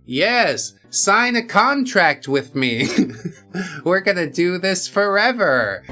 Yes, sign a contract with me. We're gonna do this forever.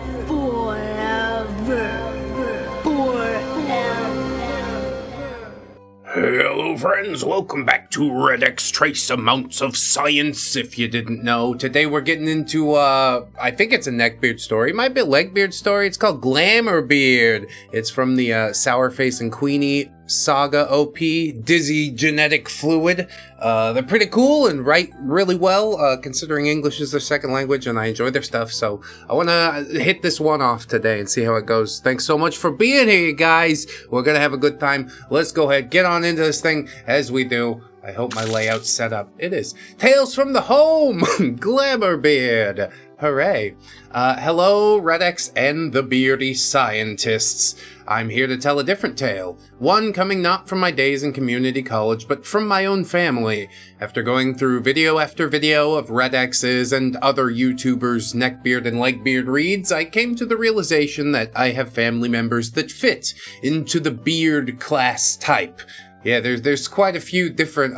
Hello friends, welcome back to ReddX Trace Amounts of Science, if you didn't know. Today we're getting into, I think it's a Neckbeard story. It might be a Legbeard story. It's called Glamourbeard. It's from the Sourface and Queenie saga OP, Dizzy Genetic Fluid. They're pretty cool and write really well, considering English is their second language, and I enjoy their stuff, so I want to hit this one off today and see how it goes. Thanks so much for being here, you guys. We're going to have a good time. Let's go ahead, get on into this thing as we do. I hope my layout's set up. It is. Tales from the Home! Glamourbeard! Hooray. Hello, ReddX and the beardy scientists. I'm here to tell a different tale. One coming not from my days in community college, but from my own family. After going through video after video of ReddX's and other YouTubers' Neckbeard and Legbeard reads, I came to the realization that I have family members that fit into the beard class type. Yeah, there's quite a few different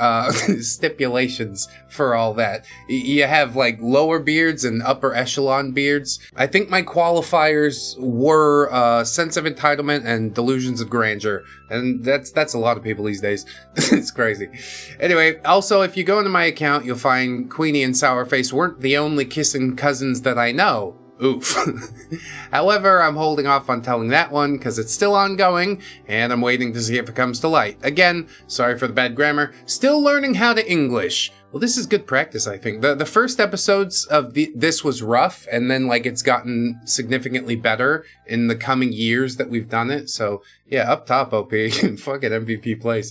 stipulations for all that. You have like lower beards and upper echelon beards. I think my qualifiers were sense of entitlement and delusions of grandeur, and that's a lot of people these days. It's crazy. Anyway, also if you go into my account, you'll find Queenie and Sourface weren't the only kissing cousins that I know. Oof. However, I'm holding off on telling that one because it's still ongoing and I'm waiting to see if it comes to light. Again, sorry for the bad grammar, still learning how to English. Well, this is good practice, I think. The first episodes of this was rough, and then like it's gotten significantly better in the coming years that we've done it. So yeah, up top, OP, fucking MVP plays.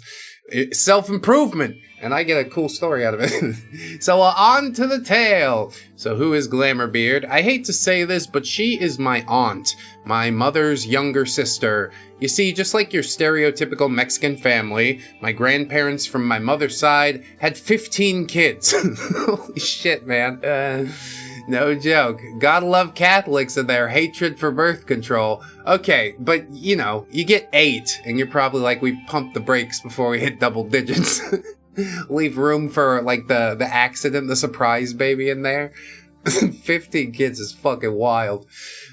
Self-improvement, and I get a cool story out of it. So on to the tale. So who is Glamourbeard? I hate to say this, but she is my aunt, my mother's younger sister. You see, just like your stereotypical Mexican family, my grandparents from my mother's side had 15 kids. Holy shit, man. No joke. Gotta love Catholics and their hatred for birth control. Okay, but, you know, you get 8, and you're probably like, we pumped the brakes before we hit double digits. Leave room for, like, the accident, the surprise baby in there. 15 kids is fucking wild.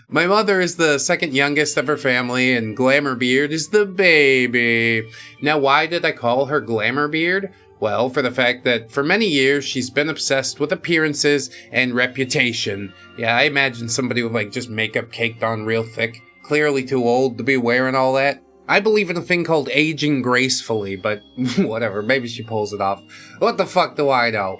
My mother is the second youngest of her family, and Glamourbeard is the baby. Now, why did I call her Glamourbeard? Well, for the fact that for many years, she's been obsessed with appearances and reputation. Yeah, I imagine somebody with like just makeup caked on real thick, clearly too old to be wearing all that. I believe in a thing called aging gracefully, but whatever, maybe she pulls it off. What the fuck do I know?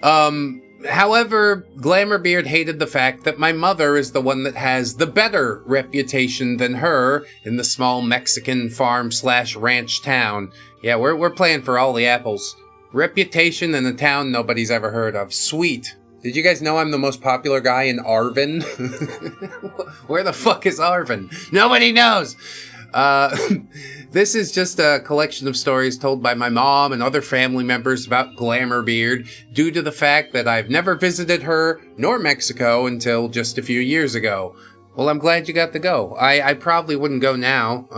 However, Glamourbeard hated the fact that my mother is the one that has the better reputation than her in the small Mexican farm/ranch town. Yeah, we're playing for all the apples. Reputation in a town nobody's ever heard of. Sweet. Did you guys know I'm the most popular guy in Arvin? Where the fuck is Arvin? Nobody knows! This is just a collection of stories told by my mom and other family members about Glamourbeard due to the fact that I've never visited her nor Mexico until just a few years ago. Well, I'm glad you got to go. I probably wouldn't go now,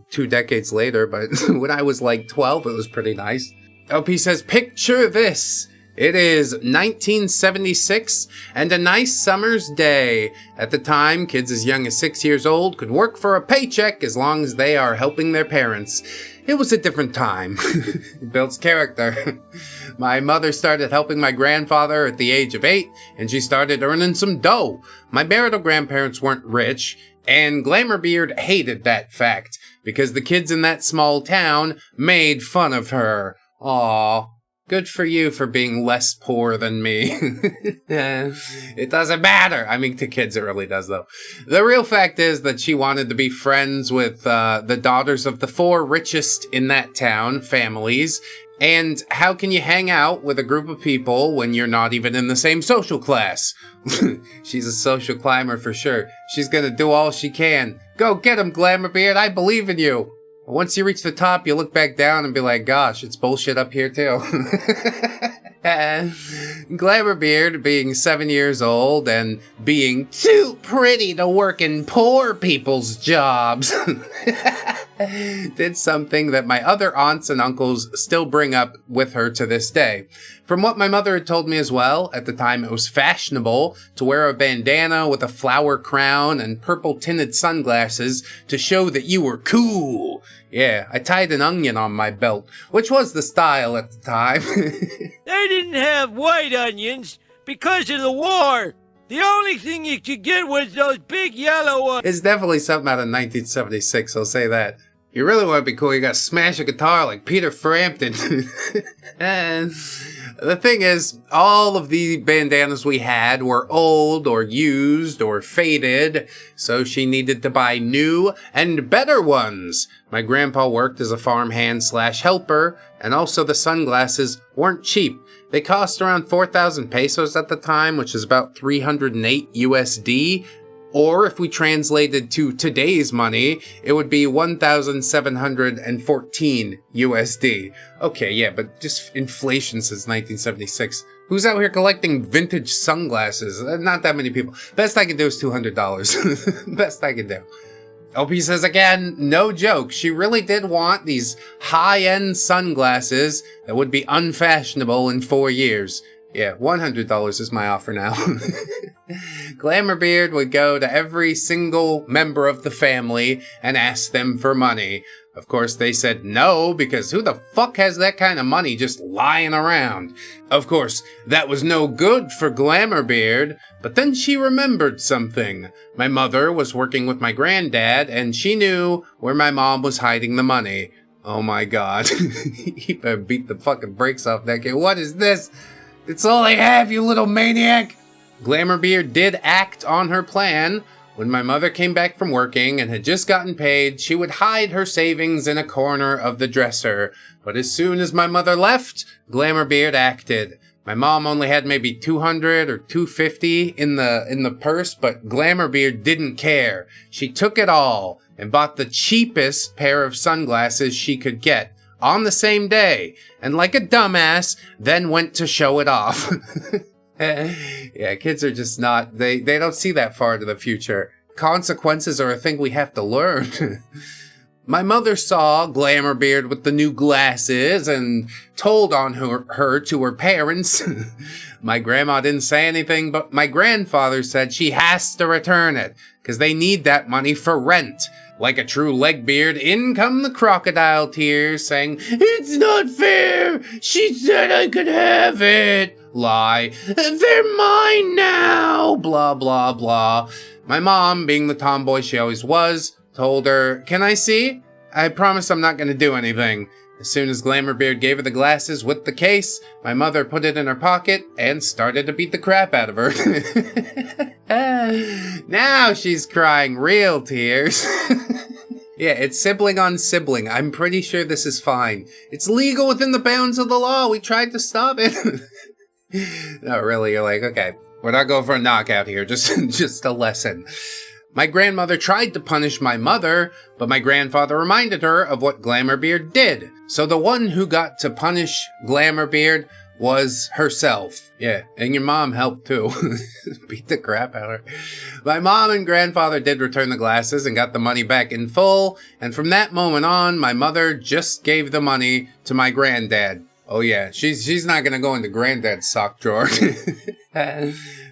2 decades later, but when I was like 12, it was pretty nice. OP says, picture this. It is 1976 and a nice summer's day. At the time, kids as young as 6 years old could work for a paycheck as long as they are helping their parents. It was a different time. It builds character. My mother started helping my grandfather at the age of 8, and she started earning some dough. My marital grandparents weren't rich, and Glamourbeard hated that fact, because the kids in that small town made fun of her. Aww. Good for you for being less poor than me. It doesn't matter. I mean, to kids it really does, though. The real fact is that she wanted to be friends with the daughters of the 4 richest in that town families. And how can you hang out with a group of people when you're not even in the same social class? She's a social climber for sure. She's gonna do all she can. Go get him, Glamourbeard. I believe in you. Once you reach the top, you look back down and be like, gosh, it's bullshit up here too. Glamourbeard, being 7 years old and being too pretty to work in poor people's jobs. did something that my other aunts and uncles still bring up with her to this day. From what my mother had told me as well, at the time it was fashionable to wear a bandana with a flower crown and purple-tinted sunglasses to show that you were cool. Yeah, I tied an onion on my belt, which was the style at the time. They didn't have white onions because of the war. The only thing you could get was those big yellow ones. It's definitely something out of 1976, I'll say that. You really want to be cool, you gotta smash a guitar like Peter Frampton. And the thing is, all of the bandanas we had were old or used or faded, so she needed to buy new and better ones. My grandpa worked as a farmhand/helper, and also the sunglasses weren't cheap. They cost around 4,000 pesos at the time, which is about 308 USD. Or if we translated to today's money, it would be 1,714 USD. Okay, yeah, but just inflation since 1976. Who's out here collecting vintage sunglasses? Not that many people. Best I can do is $200. Best I can do. Opie says again, no joke, she really did want these high-end sunglasses that would be unfashionable in 4 years. Yeah, $100 is my offer now. Glamourbeard would go to every single member of the family and ask them for money. Of course, they said no, because who the fuck has that kind of money just lying around? Of course, that was no good for Glamourbeard, but then she remembered something. My mother was working with my granddad, and she knew where my mom was hiding the money. Oh my god. He better beat the fucking brakes off that kid. What is this? It's all I have, you little maniac! Glamourbeard did act on her plan. When my mother came back from working and had just gotten paid, she would hide her savings in a corner of the dresser. But as soon as my mother left, Glamourbeard acted. My mom only had maybe 200 or 250 in the purse, but Glamourbeard didn't care. She took it all and bought the cheapest pair of sunglasses she could get on the same day, and like a dumbass, then went to show it off. Yeah, kids are just not, they don't see that far into the future. Consequences are a thing we have to learn. My mother saw Glamourbeard with the new glasses and told on her to her parents. My grandma didn't say anything, but my grandfather said she has to return it, because they need that money for rent. Like a true Legbeard, in come the crocodile tears, saying, "It's not fair! She said I could have it!" Lie. "They're mine now!" Blah, blah, blah. My mom, being the tomboy she always was, told her, "Can I see? I promise I'm not going to do anything." As soon as Glamourbeard gave her the glasses with the case, my mother put it in her pocket and started to beat the crap out of her. Now she's crying real tears. Yeah, it's sibling on sibling. I'm pretty sure this is fine. It's legal within the bounds of the law. We tried to stop it. No, really, you're like, okay, we're not going for a knockout here. Just a lesson. My grandmother tried to punish my mother, but my grandfather reminded her of what Glamourbeard did. So the one who got to punish Glamourbeard was herself. Yeah, and your mom helped too. Beat the crap out of her. My mom and grandfather did return the glasses and got the money back in full, and from that moment on, my mother just gave the money to my granddad. Oh yeah, she's not gonna go into granddad's sock drawer.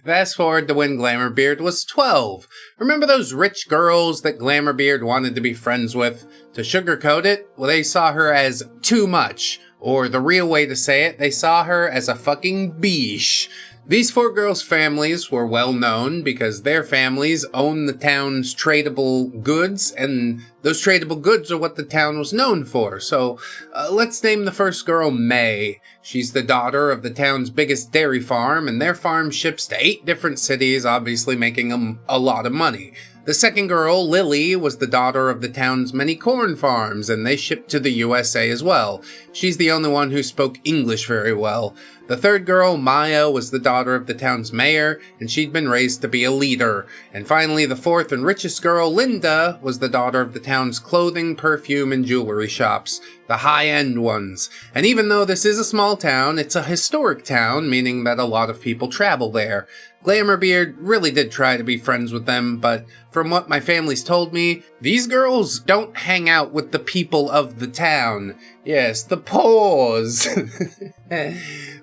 Fast forward to when Glamourbeard was 12. Remember those rich girls that Glamourbeard wanted to be friends with? To sugarcoat it, well, they saw her as too much. Or the real way to say it, they saw her as a fucking biche. These four girls' families were well known because their families owned the town's tradable goods, and those tradable goods are what the town was known for. So let's name the first girl May. She's the daughter of the town's biggest dairy farm, and their farm ships to 8 different cities, obviously making them a lot of money. The second girl, Lily, was the daughter of the town's many corn farms, and they shipped to the USA as well. She's the only one who spoke English very well. The third girl, Maya, was the daughter of the town's mayor, and she'd been raised to be a leader. And finally, the fourth and richest girl, Linda, was the daughter of the town's clothing, perfume, and jewelry shops, the high-end ones. And even though this is a small town, it's a historic town, meaning that a lot of people travel there. Glamourbeard really did try to be friends with them, but from what my family's told me, these girls don't hang out with the people of the town. Yes, the pores.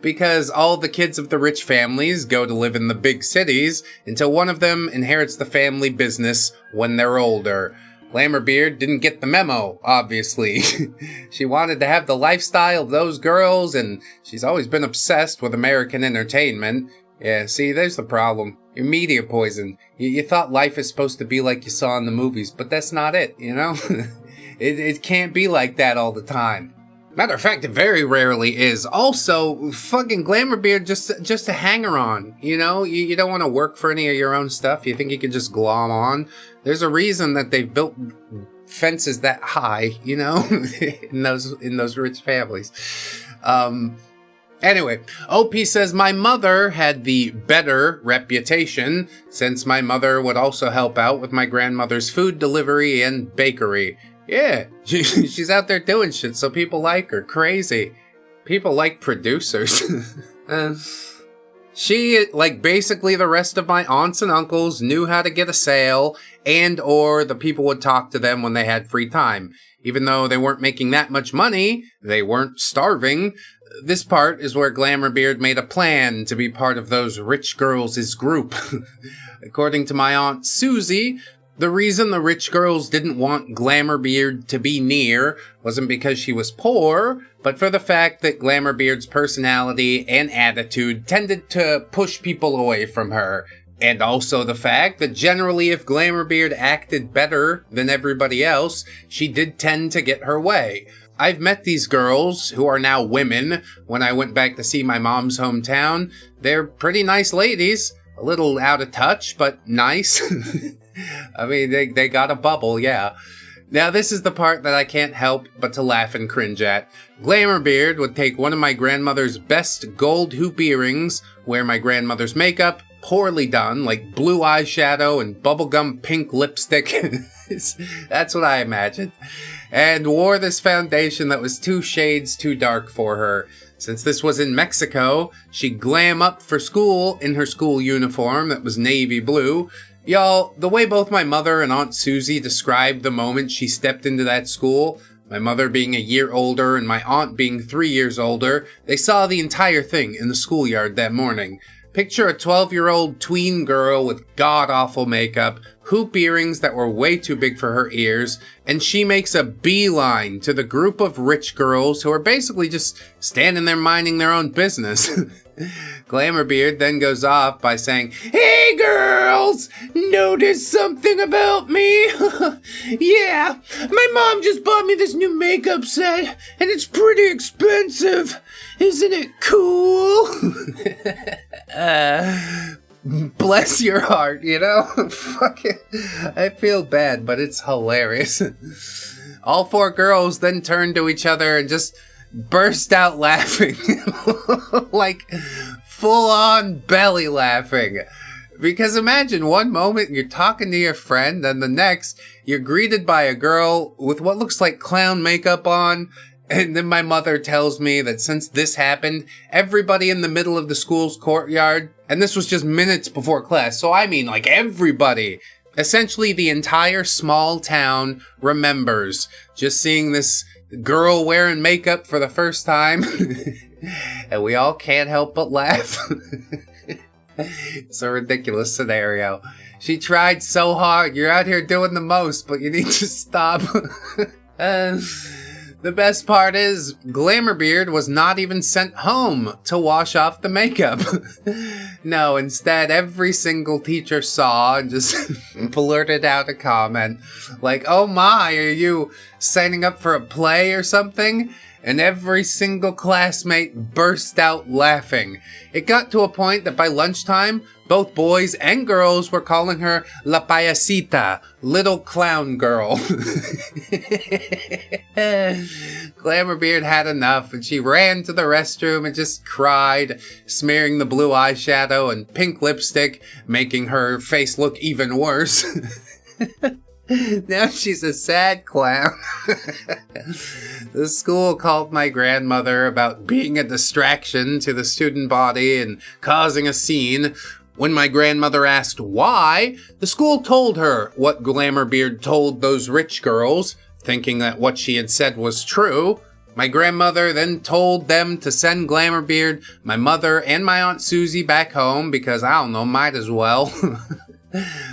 Because all the kids of the rich families go to live in the big cities until one of them inherits the family business when they're older. Glamourbeard didn't get the memo, obviously. She wanted to have the lifestyle of those girls, and she's always been obsessed with American entertainment. Yeah, see, there's the problem. You're media poison. You thought life is supposed to be like you saw in the movies, but that's not it, you know? It can't be like that all the time. Matter of fact, it very rarely is. Also, fucking Glamourbeard just a hanger-on, you know? You don't want to work for any of your own stuff. You think you can just glom on. There's a reason that they've built fences that high, you know? in those rich families. Anyway, OP says, my mother had the better reputation, since my mother would also help out with my grandmother's food delivery and bakery. Yeah, she's out there doing shit, so people like her. Crazy. People like producers. She, like basically the rest of my aunts and uncles, knew how to get a sale, and or the people would talk to them when they had free time. Even though they weren't making that much money, they weren't starving. This part is where Glamourbeard made a plan to be part of those rich girls' group. According to my Aunt Susie, the reason the rich girls didn't want Glamourbeard to be near wasn't because she was poor, but for the fact that Glamourbeard's personality and attitude tended to push people away from her. And also the fact that generally if Glamourbeard acted better than everybody else, she did tend to get her way. I've met these girls, who are now women, when I went back to see my mom's hometown. They're pretty nice ladies. A little out of touch, but nice. I mean, they got a bubble, yeah. Now, this is the part that I can't help but to laugh and cringe at. Glamourbeard would take one of my grandmother's best gold hoop earrings, wear my grandmother's makeup, poorly done, like blue eyeshadow and bubblegum pink lipstick. That's what I imagined. And wore this foundation that was 2 shades too dark for her. Since this was in Mexico, she'd glam up for school in her school uniform that was navy blue. Y'all, the way both my mother and Aunt Susie described the moment she stepped into that school, my mother being a year older and my aunt being 3 years older, they saw the entire thing in the schoolyard that morning. Picture a 12-year-old tween girl with god-awful makeup, hoop earrings that were way too big for her ears, and she makes a beeline to the group of rich girls who are basically just standing there minding their own business. Glamourbeard then goes off by saying, "Hey girls, notice something about me? Yeah, my mom just bought me this new makeup set, and it's pretty expensive. Isn't it cool?" Bless your heart, you know? Fuck it. I feel bad, but it's hilarious. All 4 girls then turned to each other and just burst out laughing. Like, full-on belly laughing. Because imagine one moment you're talking to your friend, and the next you're greeted by a girl with what looks like clown makeup on. And then my mother tells me that since this happened, everybody in the middle of the school's courtyard, and this was just minutes before class, so I mean like everybody, essentially the entire small town remembers just seeing this girl wearing makeup for the first time. And we all can't help but laugh. It's a ridiculous scenario. She tried so hard. You're out here doing the most, but you need to stop. The best part is, Glamourbeard was not even sent home to wash off the makeup. No, instead, every single teacher saw and just blurted out a comment like, "Oh my, are you signing up for a play or something?" and every single classmate burst out laughing. It got to a point that by lunchtime, both boys and girls were calling her La Payasita, little clown girl. Glamourbeard had enough, and she ran to the restroom and just cried, smearing the blue eyeshadow and pink lipstick, making her face look even worse. Now she's a sad clown. The school called my grandmother about being a distraction to the student body and causing a scene. When my grandmother asked why, the school told her what Glamourbeard told those rich girls, thinking that what she had said was true. My grandmother then told them to send Glamourbeard, my mother, and my Aunt Susie back home because, I don't know, might as well.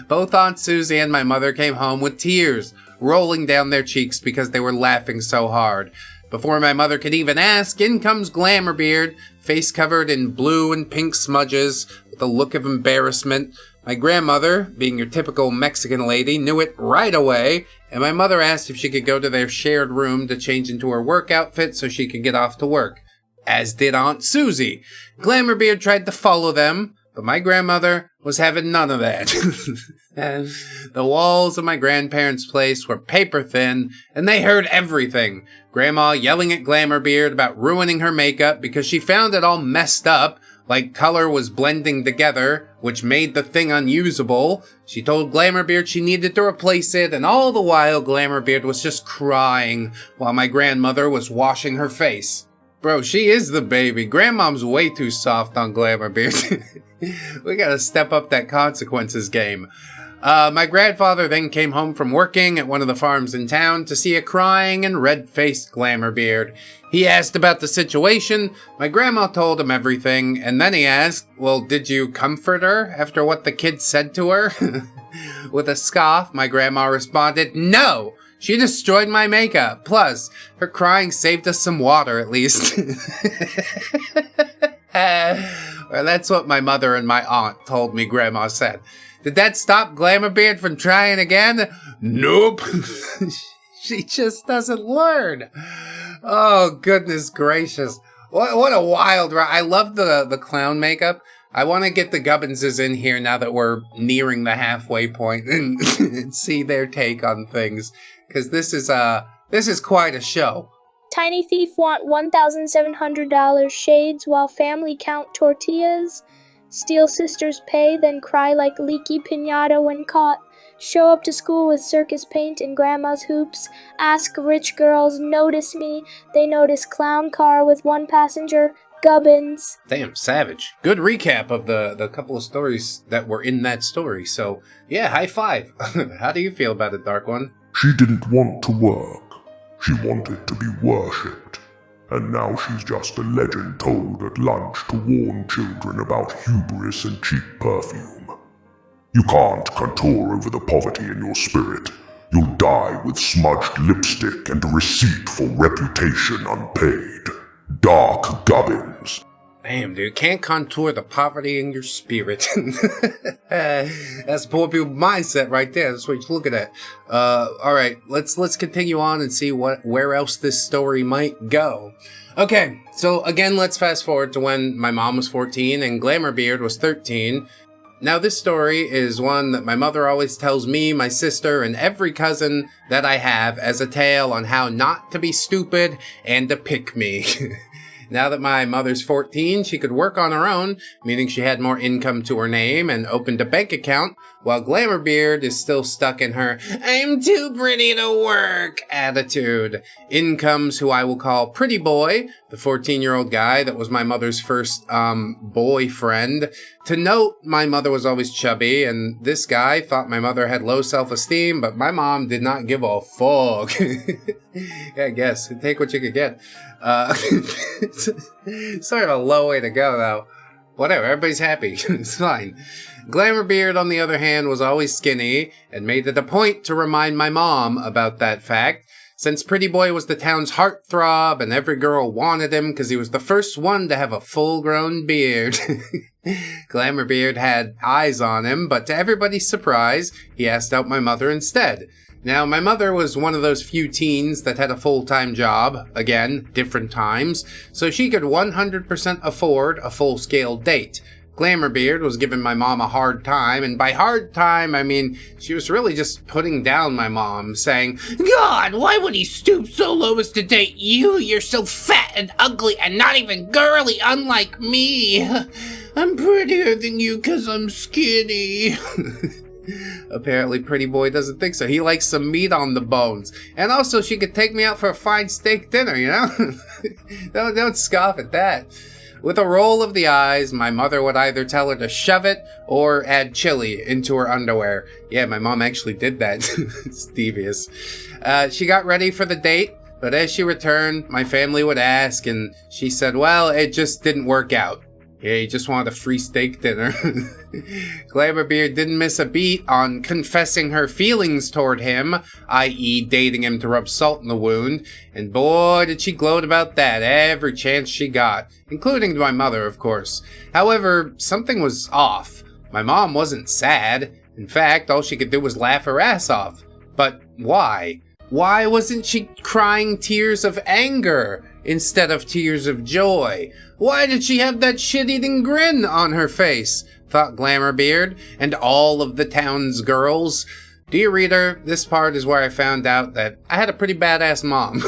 Both Aunt Susie and my mother came home with tears rolling down their cheeks because they were laughing so hard. Before my mother could even ask, in comes Glamourbeard, face covered in blue and pink smudges, with a look of embarrassment. My grandmother, being your typical Mexican lady, knew it right away, and my mother asked if she could go to their shared room to change into her work outfit so she could get off to work. As did Aunt Susie. Glamourbeard tried to follow them, but my grandmother was having none of that. The walls of my grandparents' place were paper thin, and they heard everything. Grandma yelling at Glamourbeard about ruining her makeup because she found it all messed up, like color was blending together, which made the thing unusable. She told Glamourbeard she needed to replace it, and all the while Glamourbeard was just crying while my grandmother was washing her face. Bro, she is the baby. Grandmom's way too soft on Glamourbeard. We gotta step up that consequences game. My grandfather then came home from working at one of the farms in town to see a crying and red-faced Glamourbeard. He asked about the situation, my grandma told him everything, and then he asked, well, did you comfort her after what the kids said to her? With a scoff, my grandma responded, no! She destroyed my makeup. Plus, her crying saved us some water, at least. Well, that's what my mother and my aunt told me Grandma said. Did that stop Glamourbeard from trying again? Nope. She just doesn't learn. Oh, goodness gracious. What a wild ride. I love the clown makeup. I want to get the Gubbinses in here now that we're nearing the halfway point and see their take on things. Because this is quite a show. Tiny thief want $1,700 shades while family count tortillas. Steal sister's pay, then cry like leaky piñata when caught. Show up to school with circus paint and grandma's hoops. Ask rich girls, notice me. They notice clown car with one passenger. Gubbins. Damn, savage. Good recap of the couple of stories that were in that story. So, yeah, high five. How do you feel about it, Dark One? She didn't want to work. She wanted to be worshipped. And now she's just a legend told at lunch to warn children about hubris and cheap perfume. You can't contour over the poverty in your spirit. You'll die with smudged lipstick and a receipt for reputation unpaid. Dark Gubbins. Damn, dude, can't contour the poverty in your spirit. That's poor people mindset right there. That's what you're looking at. All right, let's continue on and see where else this story might go. Okay, so again, let's fast forward to when my mom was 14 and Glamourbeard was 13. Now, this story is one that my mother always tells me, my sister, and every cousin that I have as a tale on how not to be stupid and to pick me. Now that my mother's 14, she could work on her own, meaning she had more income to her name and opened a bank account, while Glamourbeard is still stuck in her "I'm too pretty to work" attitude. In comes who I will call Pretty Boy, the 14-year-old guy that was my mother's first, boyfriend. To note, my mother was always chubby, and this guy thought my mother had low self-esteem, but my mom did not give a fuck. Yeah, I guess. Take what you could get. Sort of a low way to go, though. Whatever, everybody's happy. It's fine. Glamourbeard, on the other hand, was always skinny, and made it a point to remind my mom about that fact. Since Pretty Boy was the town's heartthrob, and every girl wanted him because he was the first one to have a full-grown beard. Glamourbeard had eyes on him, but to everybody's surprise, he asked out my mother instead. Now, my mother was one of those few teens that had a full-time job, again, different times, so she could 100% afford a full-scale date. Glamourbeard was giving my mom a hard time, and by hard time, I mean she was really just putting down my mom, saying, "God, why would he stoop so low as to date you? You're so fat and ugly and not even girly, unlike me. I'm prettier than you 'cause I'm skinny." Apparently Pretty Boy doesn't think so. He likes some meat on the bones. And also she could take me out for a fine steak dinner, you know? Don't scoff at that. With a roll of the eyes, my mother would either tell her to shove it or add chili into her underwear. Yeah, my mom actually did that. It's devious. She got ready for the date, but as she returned, my family would ask, and she said, well, it just didn't work out. Yeah, he just wanted a free steak dinner. Glamourbeard didn't miss a beat on confessing her feelings toward him, i.e. dating him to rub salt in the wound, and boy did she gloat about that every chance she got, including to my mother, of course. However, something was off. My mom wasn't sad. In fact, all she could do was laugh her ass off. But why? Why wasn't she crying tears of anger instead of tears of joy? Why did she have that shit-eating grin on her face? Thought Glamourbeard and all of the town's girls. Dear reader, this part is where I found out that I had a pretty badass mom.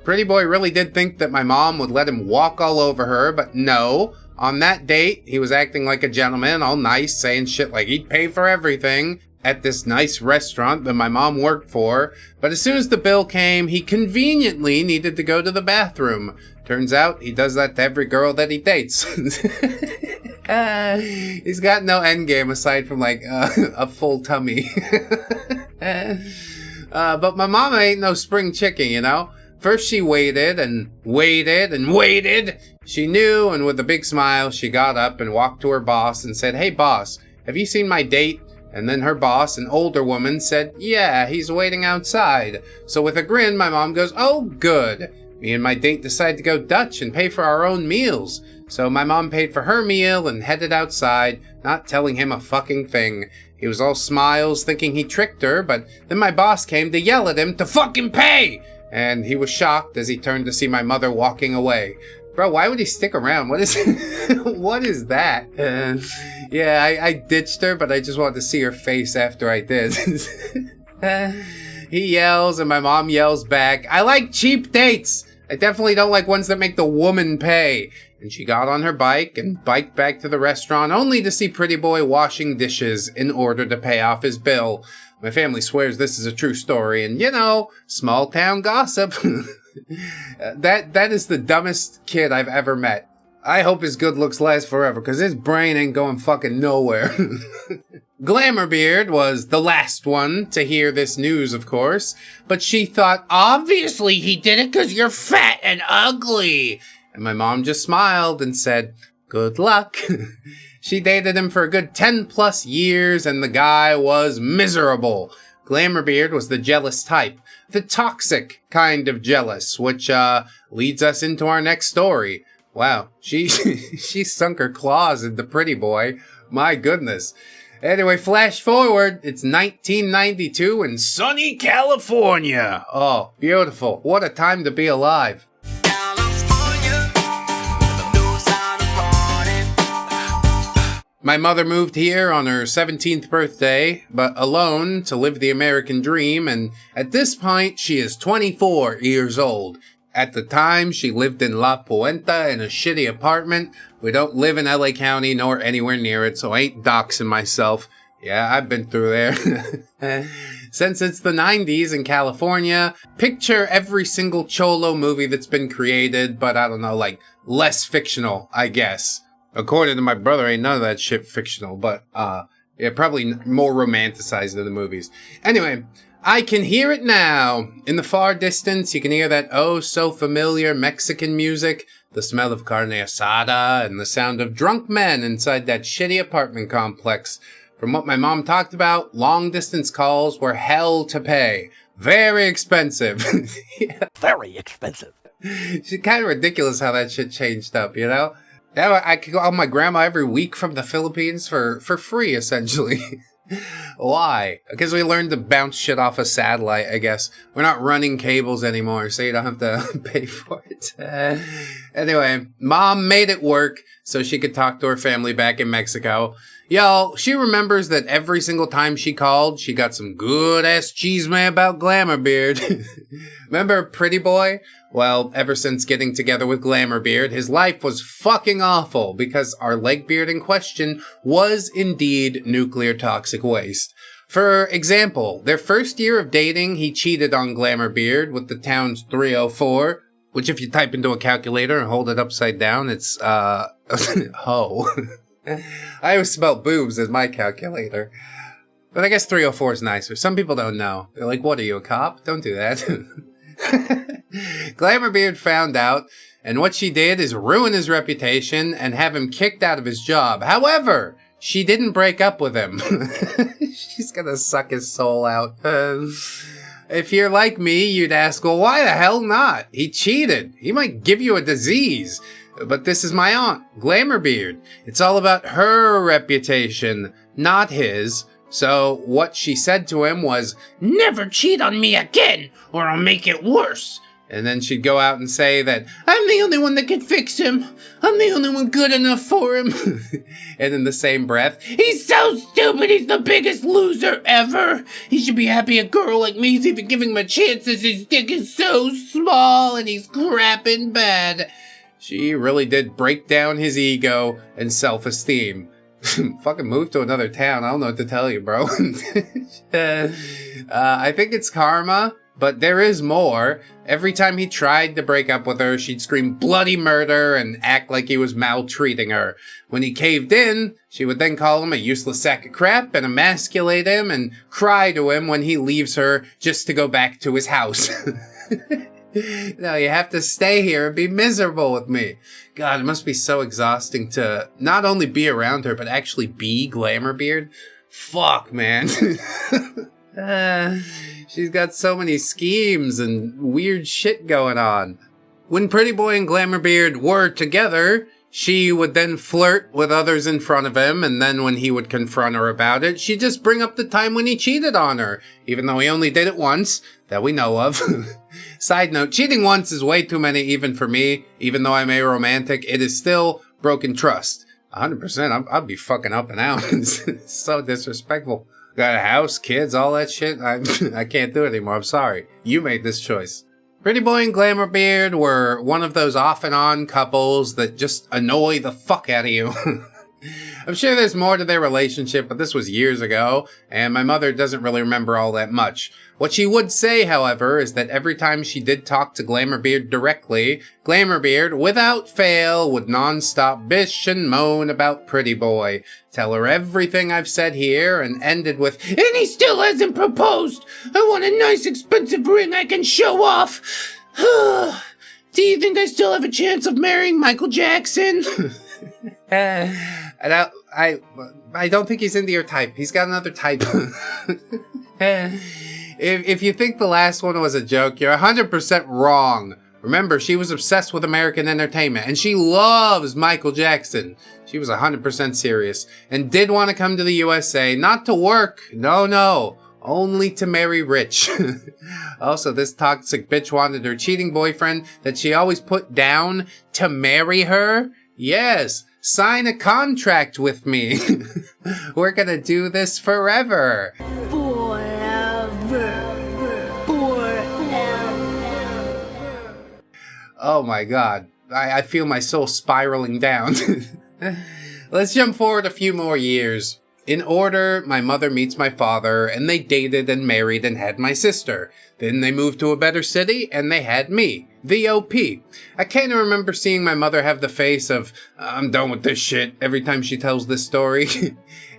Pretty Boy really did think that my mom would let him walk all over her, but no. On that date, he was acting like a gentleman, all nice, saying shit like he'd pay for everything at this nice restaurant that my mom worked for, but as soon as the bill came, he conveniently needed to go to the bathroom. Turns out he does that to every girl that he dates. He's got no endgame aside from like a full tummy. But my mama ain't no spring chicken, you know? First she waited and waited and waited. She knew, and with a big smile, she got up and walked to her boss and said, "Hey boss, have you seen my date?" And then her boss, an older woman, said, "Yeah, he's waiting outside." So with a grin, my mom goes, "Oh, good." Me and my date decide to go Dutch and pay for our own meals. So my mom paid for her meal and headed outside, not telling him a fucking thing. He was all smiles, thinking he tricked her, but then my boss came to yell at him to fucking pay! And he was shocked as he turned to see my mother walking away. Bro, why would he stick around? What is what is that? Yeah, I ditched her, but I just wanted to see her face after I did. He yells, and my mom yells back, "I like cheap dates! I definitely don't like ones that make the woman pay." And she got on her bike and biked back to the restaurant, only to see Pretty Boy washing dishes in order to pay off his bill. My family swears this is a true story, and you know, small town gossip. That is the dumbest kid I've ever met. I hope his good looks last forever, because his brain ain't going fucking nowhere. Glamourbeard was the last one to hear this news, of course, but she thought, obviously he did it because you're fat and ugly. And my mom just smiled and said, good luck. She dated him for a good 10 plus years, and the guy was miserable. Glamourbeard was the jealous type, the toxic kind of jealous, which leads us into our next story. Wow, she sunk her claws into Pretty Boy. My goodness. Anyway, flash forward. It's 1992 in sunny California. Oh, beautiful. What a time to be alive. My mother moved here on her 17th birthday, but alone to live the American dream, and at this point, she is 24 years old. At the time, she lived in La Puente in a shitty apartment. We don't live in LA County nor anywhere near it, so I ain't doxing myself. Yeah, I've been through there. Since it's the 90s in California, picture every single Cholo movie that's been created, but I don't know, like, less fictional, I guess. According to my brother, ain't none of that shit fictional, but, yeah, probably more romanticized than the movies. Anyway, I can hear it now. In the far distance, you can hear that oh-so-familiar Mexican music, the smell of carne asada, and the sound of drunk men inside that shitty apartment complex. From what my mom talked about, long-distance calls were hell to pay. Very expensive. Yeah. Very expensive. It's kind of ridiculous how that shit changed up, you know? Now I could call my grandma every week from the Philippines for free, essentially. Why? Because we learned to bounce shit off a satellite, I guess. We're not running cables anymore, so you don't have to pay for it. Anyway, Mom made it work so she could talk to her family back in Mexico. Y'all, she remembers that every single time she called, she got some good-ass chisme about Glamourbeard. Remember Pretty Boy? Well, ever since getting together with Glamourbeard, his life was fucking awful because our Legbeard in question was indeed nuclear toxic waste. For example, their first year of dating, he cheated on Glamourbeard with the town's 304, which if you type into a calculator and hold it upside down, it's, ho. I always spell boobs as my calculator. But I guess 304 is nicer. Some people don't know. They're like, what are you, a cop? Don't do that. Glamourbeard found out, and what she did is ruin his reputation and have him kicked out of his job. However, she didn't break up with him. She's gonna suck his soul out. If you're like me, you'd ask, well, why the hell not? He cheated. He might give you a disease. But this is my aunt, Glamourbeard. It's all about her reputation, not his. So what she said to him was, never cheat on me again, or I'll make it worse. And then she'd go out and say that, I'm the only one that can fix him. I'm the only one good enough for him. And in the same breath, he's so stupid, he's the biggest loser ever. He should be happy a girl like me is even giving him a chance as his dick is so small and he's crapping bad. She really did break down his ego and self-esteem. Fucking move to another town. I don't know what to tell you, bro. I think it's karma, but there is more. Every time he tried to break up with her, she'd scream bloody murder and act like he was maltreating her. When he caved in, she would then call him a useless sack of crap and emasculate him and cry to him when he leaves her just to go back to his house. No, you have to stay here and be miserable with me. God, it must be so exhausting to not only be around her, but actually be Glamourbeard. Fuck, man. She's got so many schemes and weird shit going on. When Pretty Boy and Glamourbeard were together, she would then flirt with others in front of him, and then when he would confront her about it, she'd just bring up the time when he cheated on her, even though he only did it once, that we know of. Side note, cheating once is way too many even for me. Even though I'm aromantic, it is still broken trust. 100%, I'd be fucking up and out. It's so disrespectful. Got a house, kids, all that shit. I can't do it anymore. I'm sorry. You made this choice. Pretty Boy and Glamourbeard were one of those off and on couples that just annoy the fuck out of you. I'm sure there's more to their relationship, but this was years ago, and my mother doesn't really remember all that much. What she would say, however, is that every time she did talk to Glamourbeard directly, Glamourbeard, without fail, would non-stop bish and moan about Pretty Boy, tell her everything I've said here, and ended with, and he still hasn't proposed! I want a nice expensive ring I can show off! Do you think I still have a chance of marrying Michael Jackson? And I don't think he's into your type. He's got another type. If you think the last one was a joke, you're 100% wrong. Remember, she was obsessed with American entertainment, and she loves Michael Jackson. She was 100% serious, and did want to come to the USA, not to work. No. Only to marry rich. Also, this toxic bitch wanted her cheating boyfriend that she always put down to marry her. Yes, sign a contract with me. We're gonna do this forever. Oh my god, I feel my soul spiraling down. Let's jump forward a few more years. In order, my mother meets my father, and they dated and married and had my sister. Then they moved to a better city, and they had me, the OP. I can't remember seeing my mother have the face of, I'm done with this shit, every time she tells this story.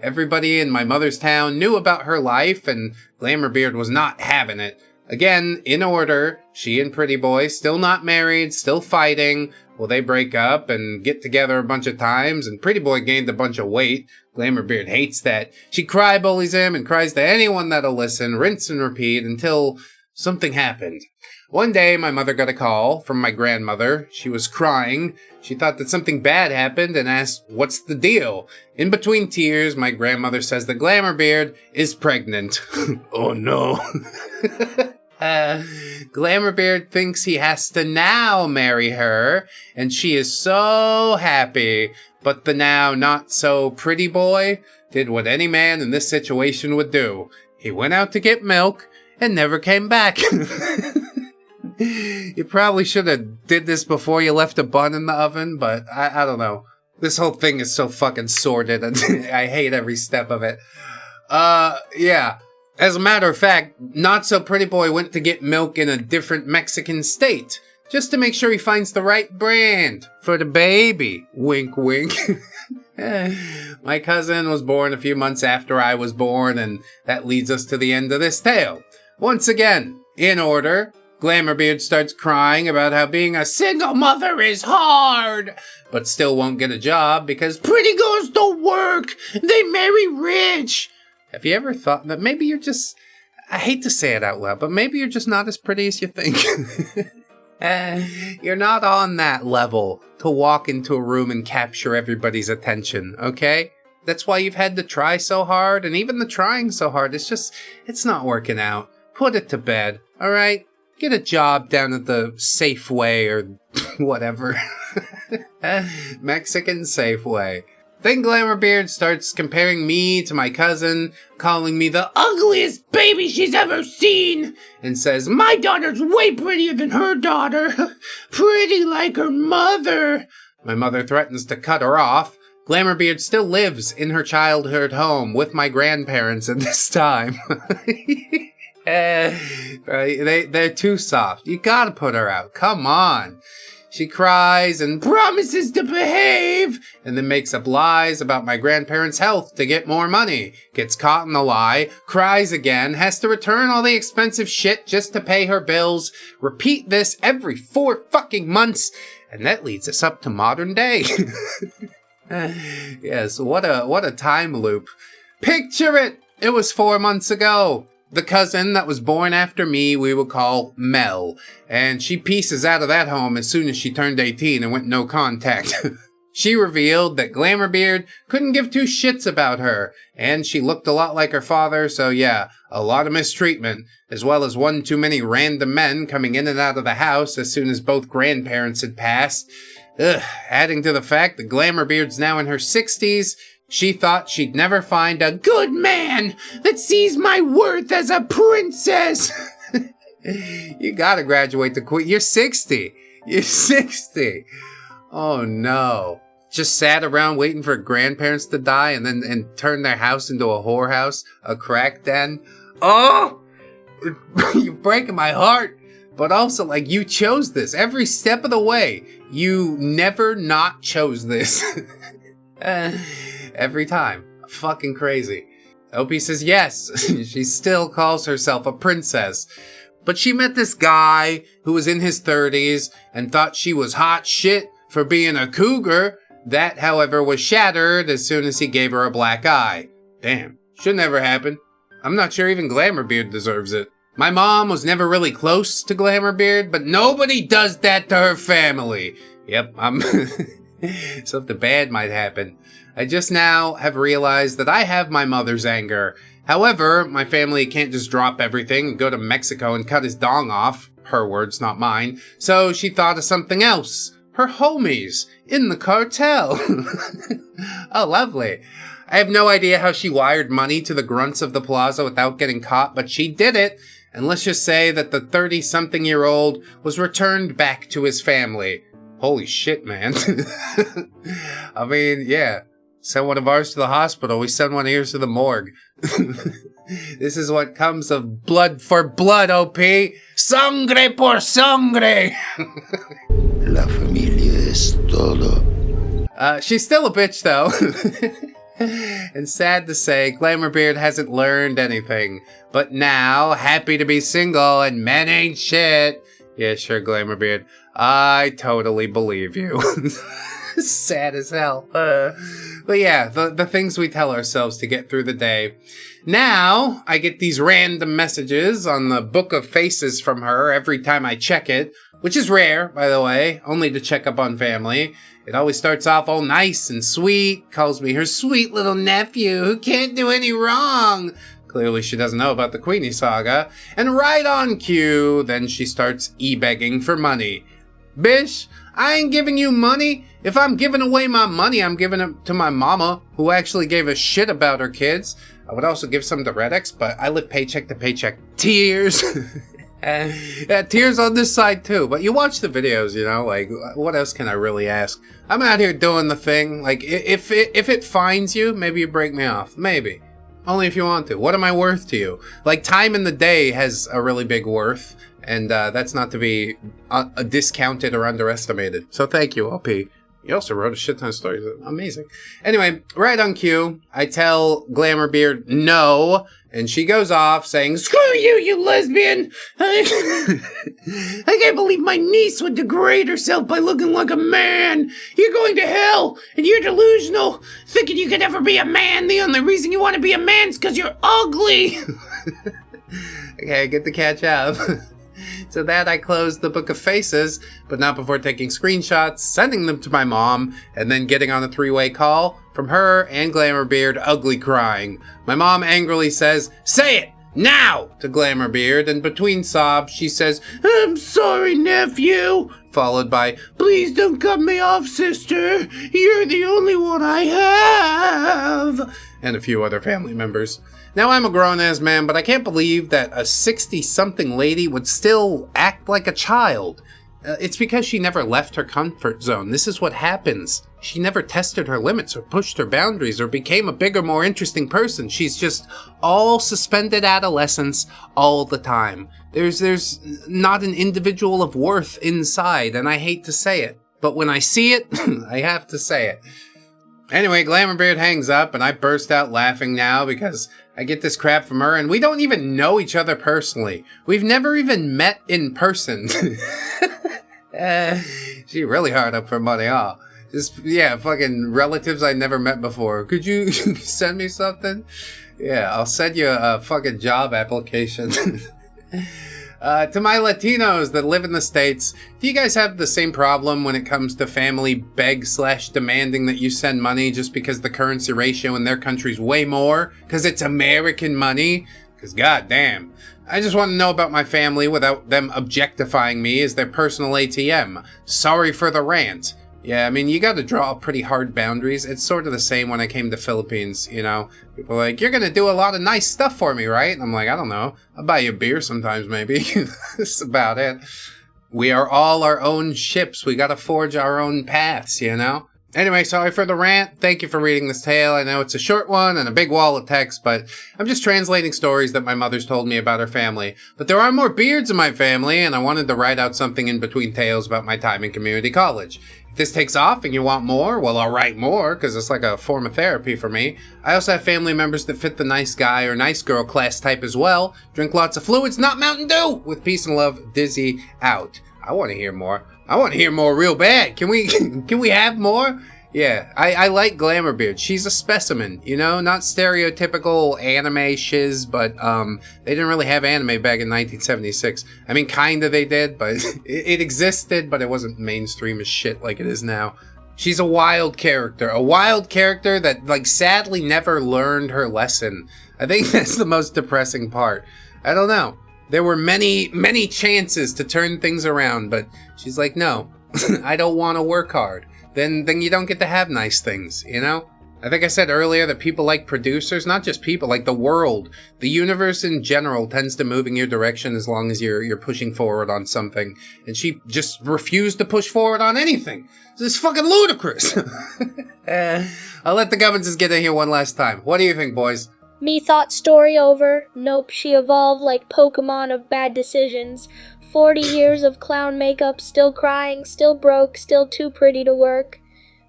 Everybody in my mother's town knew about her life, and Glamourbeard was not having it. Again, in order, she and Pretty Boy, still not married, still fighting. Well, they break up and get together a bunch of times, and Pretty Boy gained a bunch of weight. Glamourbeard hates that. She cry bullies him and cries to anyone that'll listen, rinse and repeat, until Something happened. One day, my mother got a call from my grandmother. She was crying. She thought that something bad happened and asked, "What's the deal?" In between tears, my grandmother says that Glamourbeard is pregnant. Oh no. Glamourbeard thinks he has to now marry her, and she is so happy. But the now not so pretty boy did what any man in this situation would do. He went out to get milk and never came back. You probably should have did this before you left a bun in the oven, but I don't know. This whole thing is so fucking sordid, and I hate every step of it. Yeah. As a matter of fact, Not So Pretty Boy went to get milk in a different Mexican state, just to make sure he finds the right brand for the baby. Wink, wink. My cousin was born a few months after I was born, and that leads us to the end of this tale. Once again, in order, Glamourbeard starts crying about how being a single mother is hard, but still won't get a job because pretty girls don't work. They marry rich. Have you ever thought that maybe you're just, I hate to say it out loud, but maybe you're just not as pretty as you think? You're not on that level to walk into a room and capture everybody's attention, okay? That's why you've had to try so hard, and even the trying so hard, it's not working out. Put it to bed, alright? Get a job down at the Safeway or whatever. Mexican Safeway. Then Glamourbeard starts comparing me to my cousin, calling me the ugliest baby she's ever seen, and says, "My daughter's way prettier than her daughter. Pretty like her mother." My mother threatens to cut her off. Glamourbeard still lives in her childhood home with my grandparents at this time. Right? They're too soft. You gotta put her out. Come on. She cries and promises to behave, and then makes up lies about my grandparents' health to get more money. Gets caught in the lie, cries again, has to return all the expensive shit just to pay her bills. Repeat this every 4 fucking months, and that leads us up to modern day. Yes, what a time loop. Picture it! It was 4 months ago. The cousin that was born after me we would call Mel, and she pieces out of that home as soon as she turned 18 and went no contact. She revealed that Glamourbeard couldn't give two shits about her, and she looked a lot like her father, so yeah, a lot of mistreatment, as well as one too many random men coming in and out of the house as soon as both grandparents had passed. Adding to the fact that Glamourbeard's now in her 60s, she thought she'd never find a good man that sees my worth as a princess. You gotta graduate to queen. You're 60. You're 60. Oh no. Just sat around waiting for grandparents to die and turn their house into a whorehouse, a crack den. Oh! You're breaking my heart. But also, like, you chose this every step of the way. You never not chose this. Every time. Fucking crazy. Opie says yes, she still calls herself a princess. But she met this guy who was in his 30s and thought she was hot shit for being a cougar. That, however, was shattered as soon as he gave her a black eye. Damn, should never happen. I'm not sure even Glamourbeard deserves it. My mom was never really close to Glamourbeard, but nobody does that to her family. Yep, something bad might happen. I just now have realized that I have my mother's anger. However, my family can't just drop everything and go to Mexico and cut his dong off. Her words, not mine. So she thought of something else. Her homies in the cartel. Oh, lovely. I have no idea how she wired money to the grunts of the plaza without getting caught, but she did it. And let's just say that the 30-something-year-old was returned back to his family. Holy shit, man. I mean, yeah. Send one of ours to the hospital. We send one of yours to the morgue. This is what comes of blood for blood, OP. Sangre por sangre. La familia es todo. She's still a bitch, though. And sad to say, Glamourbeard hasn't learned anything. But now, happy to be single and men ain't shit. Yeah, sure, Glamourbeard. I totally believe you. Sad as hell. But yeah, the things we tell ourselves to get through the day. Now, I get these random messages on the Book of Faces from her every time I check it, which is rare, by the way, only to check up on family. It always starts off all nice and sweet, calls me her sweet little nephew who can't do any wrong. Clearly she doesn't know about the Queenie saga. And right on cue, then she starts e-begging for money. Bish, I ain't giving you money. If I'm giving away my money, I'm giving it to my mama, who actually gave a shit about her kids. I would also give some to ReddX, but I live paycheck to paycheck. Tears. Yeah, tears on this side too. But you watch the videos, you know, like, what else can I really ask? I'm out here doing the thing. Like, if it finds you, maybe you break me off. Maybe. Only if you want to. What am I worth to you? Like, time in the day has a really big worth. And that's not to be discounted or underestimated. So thank you, LP. You also wrote a shit ton of stories. Amazing. Anyway, right on cue, I tell Glamourbeard no, and she goes off saying, "Screw you, you lesbian! I can't believe my niece would degrade herself by looking like a man! You're going to hell, and you're delusional, thinking you could ever be a man. The only reason you want to be a man is because you're ugly!" Okay, good to catch up. So that I closed the Book of Faces, but not before taking screenshots, sending them to my mom, and then getting on a three-way call from her and Glamourbeard ugly crying. My mom angrily says, "Say it! Now!" to Glamourbeard, and between sobs she says, "I'm sorry, nephew," followed by, "Please don't cut me off, sister. You're the only one I have," and a few other family members. Now, I'm a grown-ass man, but I can't believe that a 60-something lady would still act like a child. It's because she never left her comfort zone. This is what happens. She never tested her limits or pushed her boundaries or became a bigger, more interesting person. She's just all suspended adolescence all the time. There's not an individual of worth inside, and I hate to say it. But when I see it, I have to say it. Anyway, Glamourbeard hangs up, and I burst out laughing now because I get this crap from her, and we don't even know each other personally. We've never even met in person. She really hard up for money, huh? Just, yeah, fucking relatives I never met before. Could you send me something? Yeah, I'll send you a fucking job application. To my Latinos that live in the States, do you guys have the same problem when it comes to family beg/demanding that you send money just because the currency ratio in their country's way more? Because it's American money? Because goddamn. I just want to know about my family without them objectifying me as their personal ATM. Sorry for the rant. Yeah, I mean, you gotta draw pretty hard boundaries. It's sort of the same when I came to Philippines, you know? People are like, "You're gonna do a lot of nice stuff for me, right?" And I'm like, "I don't know. I'll buy you a beer sometimes, maybe." That's about it. We are all our own ships. We gotta forge our own paths, you know? Anyway, sorry for the rant. Thank you for reading this tale. I know it's a short one and a big wall of text, but I'm just translating stories that my mother's told me about her family. But there are more beards in my family, and I wanted to write out something in between tales about my time in community college. If this takes off and you want more, well, I'll write more, because it's like a form of therapy for me. I also have family members that fit the nice guy or nice girl class type as well. Drink lots of fluids, not Mountain Dew! With peace and love, Dizzy out. I want to hear more. I want to hear more real bad. Can we have more? Yeah, I like Glamourbeard. She's a specimen, you know, not stereotypical anime shiz, but they didn't really have anime back in 1976. I mean, kinda they did, but it existed, but it wasn't mainstream as shit like it is now. She's a wild character that, like, sadly never learned her lesson. I think that's the most depressing part. I don't know. There were many, many chances to turn things around, but she's like, no, I don't want to work hard. Then you don't get to have nice things, you know? I think I said earlier that people like producers, not just people, like the world. The universe in general tends to move in your direction as long as you're pushing forward on something. And she just refused to push forward on anything. This is fucking ludicrous. I'll let the Gubbinses get in here one last time. What do you think, boys? Me thought story over. Nope, she evolved like Pokemon of bad decisions. 40 years of clown makeup, still crying, still broke, still too pretty to work.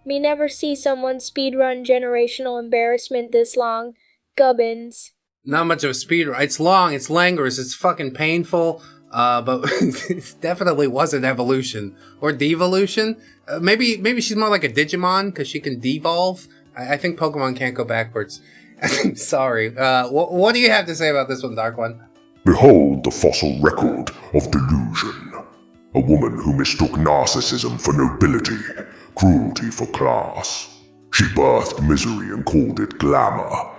Me never see someone speedrun generational embarrassment this long. Gubbins. Not much of a speedrun. It's long, it's languorous, it's fucking painful. But it definitely wasn't evolution or devolution. Maybe she's more like a Digimon because she can devolve. I think Pokemon can't go backwards. Sorry. What do you have to say about this one, Dark One? Behold the fossil record of delusion. A woman who mistook narcissism for nobility, cruelty for class. She birthed misery and called it glamour.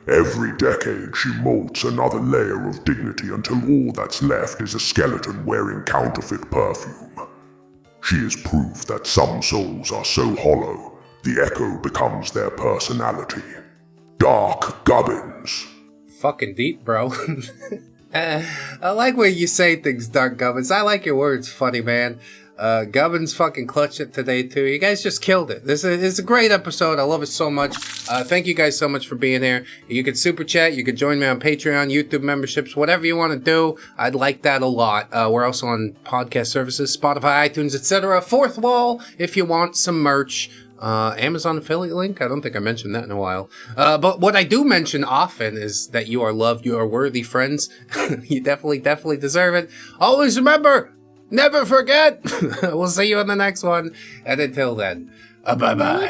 Every decade she molts another layer of dignity until all that's left is a skeleton wearing counterfeit perfume. She is proof that some souls are so hollow, the echo becomes their personality. Dark Gubbins. Fucking deep, bro. I like when you say things, Dark Gubbins. I like your words, funny man. Gubbins fucking clutched it today, too. You guys just killed it. This is a great episode. I love it so much. Thank you guys so much for being here. You can super chat. You can join me on Patreon, YouTube memberships, whatever you want to do. I'd like that a lot. We're also on podcast services, Spotify, iTunes, etc. Fourth wall, if you want some merch. Amazon affiliate link? I don't think I mentioned that in a while. But what I do mention often is that you are loved, you are worthy, friends. You definitely deserve it. Always remember, never forget. We'll see you in the next one. And until then, bye-bye.